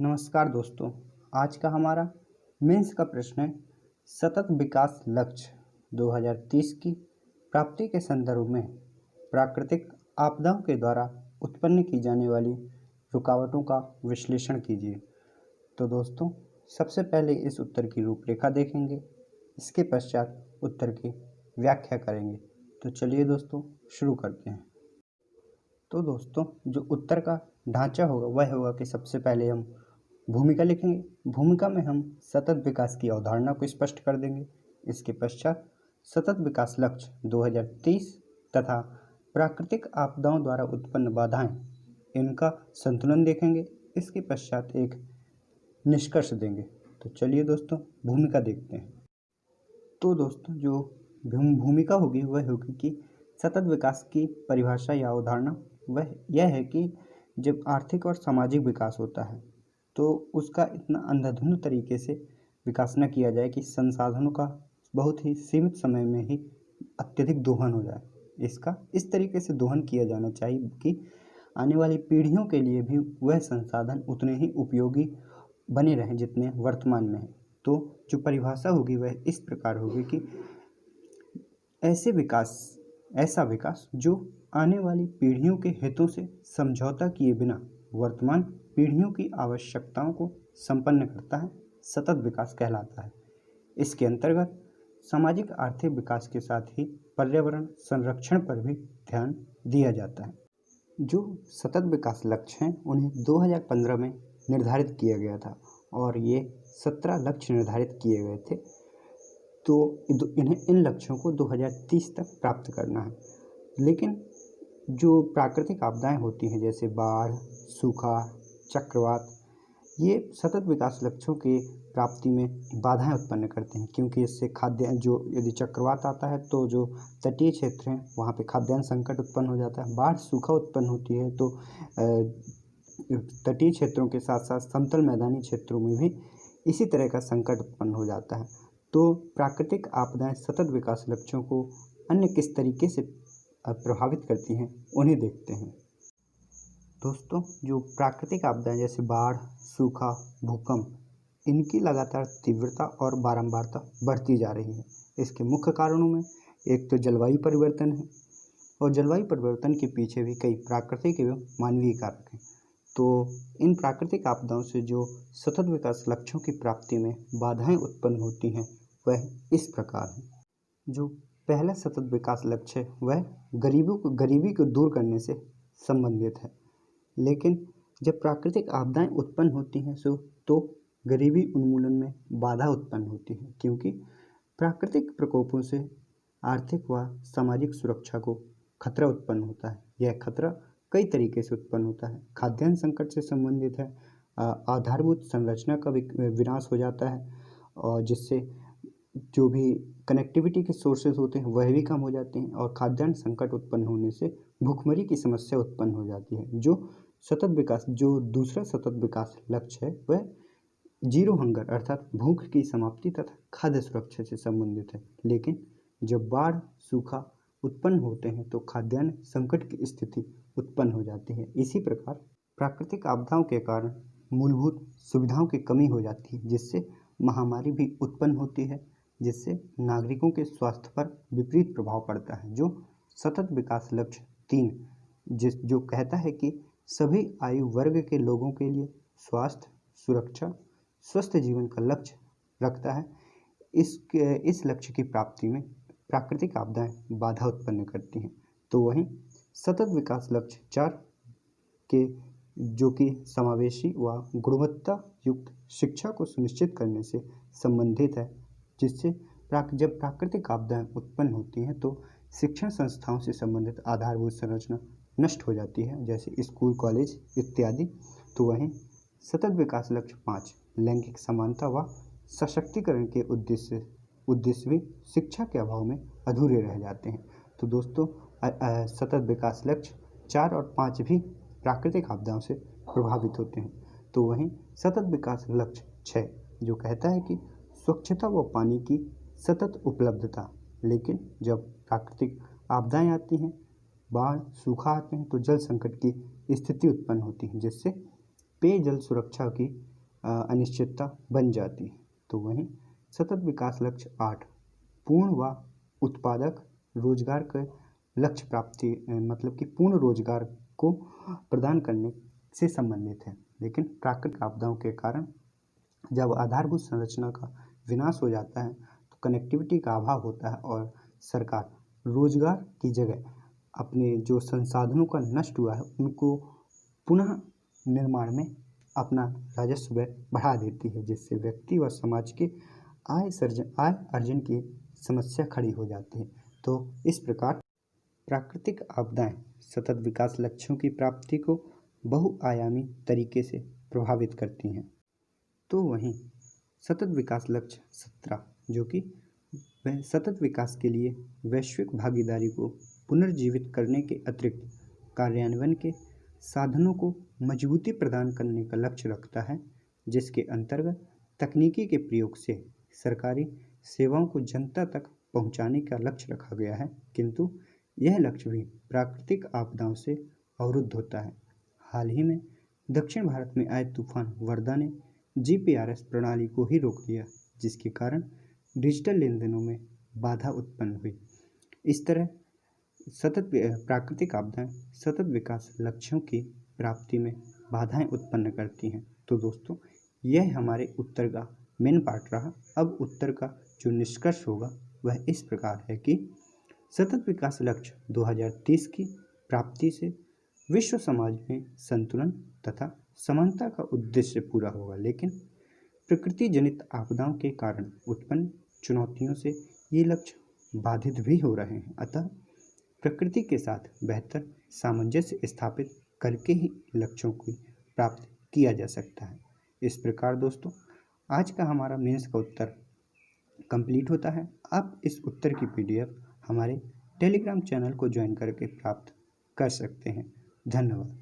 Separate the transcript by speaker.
Speaker 1: नमस्कार दोस्तों। आज का हमारा मेंस का प्रश्न है, सतत विकास लक्ष्य 2030 की प्राप्ति के संदर्भ में प्राकृतिक आपदाओं के द्वारा उत्पन्न की जाने वाली रुकावटों का विश्लेषण कीजिए। तो दोस्तों, सबसे पहले इस उत्तर की रूपरेखा देखेंगे, इसके पश्चात उत्तर की व्याख्या करेंगे। तो चलिए दोस्तों शुरू करते हैं। तो दोस्तों, जो उत्तर का ढांचा होगा वह होगा कि सबसे पहले हम भूमिका लिखेंगे। भूमिका में हम सतत विकास की अवधारणा को स्पष्ट कर देंगे। इसके पश्चात सतत विकास लक्ष्य 2030 तथा प्राकृतिक आपदाओं द्वारा उत्पन्न बाधाएं, इनका संतुलन देखेंगे। इसके पश्चात एक निष्कर्ष देंगे। तो चलिए दोस्तों भूमिका देखते हैं। तो दोस्तों, जो भूमिका होगी वह होगी कि सतत विकास की परिभाषा या अवधारणा वह यह है कि जब आर्थिक और सामाजिक विकास होता है तो उसका इतना अंधाधुंध तरीके से विकास न किया जाए कि संसाधनों का बहुत ही सीमित समय में ही अत्यधिक दोहन हो जाए। इसका इस तरीके से दोहन किया जाना चाहिए कि आने वाली पीढ़ियों के लिए भी वह संसाधन उतने ही उपयोगी बने रहें जितने वर्तमान में हैं। तो जो परिभाषा होगी वह इस प्रकार होगी कि ऐसा विकास जो आने वाली पीढ़ियों के हितों से समझौता किए बिना वर्तमान पीढ़ियों की आवश्यकताओं को संपन्न करता है, सतत विकास कहलाता है। इसके अंतर्गत सामाजिक आर्थिक विकास के साथ ही पर्यावरण संरक्षण पर भी ध्यान दिया जाता है। जो सतत विकास लक्ष्य हैं उन्हें 2015 में निर्धारित किया गया था और ये 17 लक्ष्य निर्धारित किए गए थे। तो इन लक्ष्यों को 2030 तक प्राप्त करना है। लेकिन जो प्राकृतिक आपदाएं होती हैं जैसे बाढ़, सूखा, चक्रवात, ये सतत विकास लक्ष्यों के प्राप्ति में बाधाएं उत्पन्न करते हैं, क्योंकि इससे यदि चक्रवात आता है तो जो तटीय क्षेत्र हैं वहाँ पे खाद्यान्न संकट उत्पन्न हो जाता है। बाढ़, सूखा उत्पन्न होती है तो तटीय क्षेत्रों के साथ साथ समतल मैदानी क्षेत्रों में भी इसी तरह का संकट उत्पन्न हो जाता है। तो प्राकृतिक आपदाएं सतत विकास लक्ष्यों को अन्य किस तरीके से प्रभावित करती हैं उन्हें देखते हैं। दोस्तों, जो प्राकृतिक आपदाएं जैसे बाढ़, सूखा, भूकंप, इनकी लगातार तीव्रता और बारंबारता बढ़ती जा रही है। इसके मुख्य कारणों में एक तो जलवायु परिवर्तन है और जलवायु परिवर्तन के पीछे भी कई प्राकृतिक एवं मानवीय कारक हैं। तो इन प्राकृतिक आपदाओं से जो सतत विकास लक्ष्यों की प्राप्ति में बाधाएं उत्पन्न होती हैं वह इस प्रकार है। जो पहला सतत विकास लक्ष्य है वह गरीबी को दूर करने से संबंधित है। लेकिन जब प्राकृतिक आपदाएं उत्पन्न होती हैं तो गरीबी उन्मूलन में बाधा उत्पन्न होती है, क्योंकि प्राकृतिक प्रकोपों से आर्थिक व सामाजिक सुरक्षा को खतरा उत्पन्न होता है। यह खतरा कई तरीके से उत्पन्न होता है। खाद्यान्न संकट से संबंधित है, आधारभूत संरचना का विनाश हो जाता है और जिससे जो भी कनेक्टिविटी के सोर्सेज होते हैं वह भी कम हो जाते हैं और खाद्यान्न संकट उत्पन्न होने से भूखमरी की समस्या उत्पन्न हो जाती है। जो दूसरा सतत विकास लक्ष्य है वह जीरो हंगर अर्थात भूख की समाप्ति तथा खाद्य सुरक्षा से संबंधित है। लेकिन जब बाढ़, सूखा उत्पन्न होते हैं तो खाद्यान्न संकट की स्थिति उत्पन्न हो जाती है। इसी प्रकार प्राकृतिक आपदाओं के कारण मूलभूत सुविधाओं की कमी हो जाती है, जिससे महामारी भी उत्पन्न होती है, जिससे नागरिकों के स्वास्थ्य पर विपरीत प्रभाव पड़ता है। जो सतत विकास लक्ष्य 3 जो कहता है कि सभी आयु वर्ग के लोगों के लिए स्वास्थ्य, सुरक्षा, स्वस्थ जीवन का लक्ष्य रखता है। इस लक्ष्य की प्राप्ति में प्राकृतिक आपदाएं बाधा उत्पन्न करती हैं। तो वहीं सतत विकास लक्ष्य 4 के जो कि समावेशी व गुणवत्ता युक्त शिक्षा को सुनिश्चित करने से संबंधित है, जिससे जब प्राकृतिक आपदाएं उत्पन्न होती हैं तो शिक्षण संस्थाओं से संबंधित आधारभूत संरचना नष्ट हो जाती है, जैसे स्कूल, कॉलेज इत्यादि। तो वहीं सतत विकास लक्ष्य 5 लैंगिक समानता व सशक्तिकरण के उद्देश्य भी शिक्षा के अभाव में अधूरे रह जाते हैं। तो दोस्तों, सतत विकास लक्ष्य 4 और 5 भी प्राकृतिक आपदाओं से प्रभावित होते हैं। तो वहीं सतत विकास लक्ष्य 6 जो कहता है कि स्वच्छता व पानी की सतत उपलब्धता। लेकिन जब प्राकृतिक आपदाएं आती हैं, बाढ़, सूखा आते हैं तो जल संकट की स्थिति उत्पन्न होती है, जिससे पेयजल सुरक्षा की अनिश्चितता बन जाती है। तो वहीं सतत विकास लक्ष्य 8 पूर्ण व उत्पादक रोजगार के लक्ष्य प्राप्ति मतलब कि पूर्ण रोजगार को प्रदान करने से संबंधित है। लेकिन प्राकृतिक आपदाओं के कारण जब आधारभूत संरचना का विनाश हो जाता है तो कनेक्टिविटी का अभाव होता है और सरकार रोजगार की जगह अपने जो संसाधनों का नष्ट हुआ है उनको पुनः निर्माण में अपना राजस्व बढ़ा देती है, जिससे व्यक्ति व समाज के आय अर्जन की समस्या खड़ी हो जाती है। तो इस प्रकार प्राकृतिक आपदाएं सतत विकास लक्ष्यों की प्राप्ति को बहुआयामी तरीके से प्रभावित करती हैं। तो वहीं सतत विकास लक्ष्य 17 जो कि वह सतत विकास के लिए वैश्विक भागीदारी को पुनर्जीवित करने के अतिरिक्त कार्यान्वयन के साधनों को मजबूती प्रदान करने का लक्ष्य रखता है, जिसके अंतर्गत तकनीकी के प्रयोग से सरकारी सेवाओं को जनता तक पहुंचाने का लक्ष्य रखा गया है। किंतु यह लक्ष्य भी प्राकृतिक आपदाओं से अवरुद्ध होता है। हाल ही में दक्षिण भारत में आए तूफान वर्दा ने जीपीआरएस प्रणाली को ही रोक दिया, जिसके कारण डिजिटल लेन देनों में बाधा उत्पन्न हुई। इस तरह प्राकृतिक आपदाएं सतत विकास लक्ष्यों की प्राप्ति में बाधाएं उत्पन्न करती हैं। तो दोस्तों, यह हमारे उत्तर का मेन पार्ट रहा। अब उत्तर का जो निष्कर्ष होगा वह इस प्रकार है कि सतत विकास लक्ष्य 2030 की प्राप्ति से विश्व समाज में संतुलन तथा समानता का उद्देश्य पूरा होगा, लेकिन प्रकृति जनित आपदाओं के कारण उत्पन्न चुनौतियों से ये लक्ष्य बाधित भी हो रहे हैं। अतः प्रकृति के साथ बेहतर सामंजस्य स्थापित करके ही लक्ष्यों को प्राप्त किया जा सकता है। इस प्रकार दोस्तों, आज का हमारा मेंस का उत्तर कंप्लीट होता है। आप इस उत्तर की पीडीएफ हमारे टेलीग्राम चैनल को ज्वाइन करके प्राप्त कर सकते हैं। धन्यवाद।